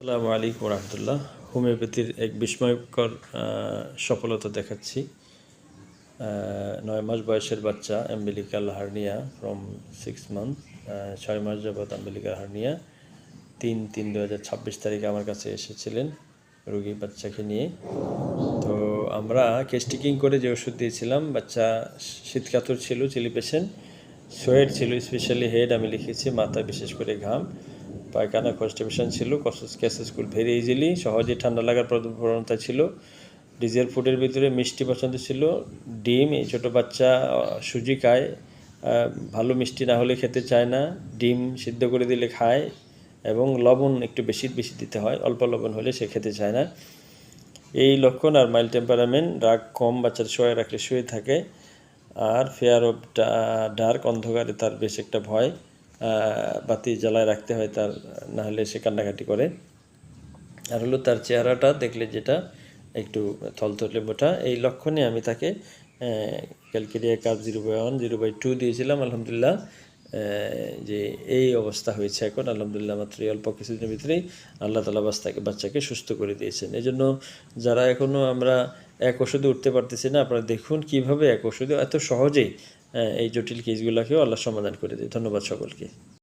আসসালামু আলাইকুম রহমতুল্লাহ। হোমিওপ্যাথির এক বিস্ময়কর সফলতা দেখাচ্ছি। 9 মাস বয়সের বাচ্চা অ্যাম্বিলিক্যাল হার্নিয়া ফ্রম 6 মান্থ, 6 মাস যাবৎ অ্যাম্বিলিক্যাল হার্নিয়া। 3/3/2026 তারিখে আমার কাছে এসেছিলেন রোগী বাচ্চাকে নিয়ে। তো আমরা কেস্টিকিং করে যে ওষুধ দিয়েছিলাম, বাচ্চা শীতকাতর ছিল, চিলি পেশেন্ট, সোয়েট ছিল, স্পেশালি হেড আমি লিখেছি, মাথায় বিশেষ করে ঘাম, পায়খানা কনস্টিপেশন ছিল, ক্যাসেসগুলো ভেরি ইজিলি, সহজেই ঠান্ডা লাগার প্রবণতা ছিল। ডিজেল ফুডের ভিতরে মিষ্টি পছন্দ ছিল, ডিম, এই ছোটো বাচ্চা সুজি খায়, ভালো মিষ্টি না হলে খেতে চায় না, ডিম সিদ্ধ করে দিলে খায়, এবং লবণ একটু বেশি বেশি দিতে হয়, অল্প লবণ হলে সে খেতে চায় না। এই লক্ষণ আর মাইল্ড টেম্পারামেন্ট, রাগ কম, বাচ্চার শুয়ে রাখলে শুয়ে থাকে, আর ফেয়ার অফ ডার্ক, অন্ধকারে তার বেশ একটা ভয়, বাতি জ্বালায় রাখতে হয় তার, না হলে সে কান্নাকাটি করে। আর হলো তার চেহারাটা দেখলে যেটা একটু থলথলে মোটা, এই লক্ষণে আমি তাকে ক্যালকেরিয়া কাপ 0/1 0/2 দিয়েছিলাম। আলহামদুলিল্লাহ যে এই অবস্থা হয়েছে এখন, আলহামদুলিল্লাহ মাত্র অল্প কিছুদিনের ভিতরেই আল্লাহ তাআলা বাচ্চাকে সুস্থ করে দিয়েছেন। এই জন্য যারা এখনও আমরা এক ওষুধে উঠতে পারতেছি না, আপনারা দেখুন কীভাবে এক ওষুধে এত সহজেই এই জটিল কেসগুলোকেও আল্লাহ সমাধান করে দেয়। ধন্যবাদ সকলকে।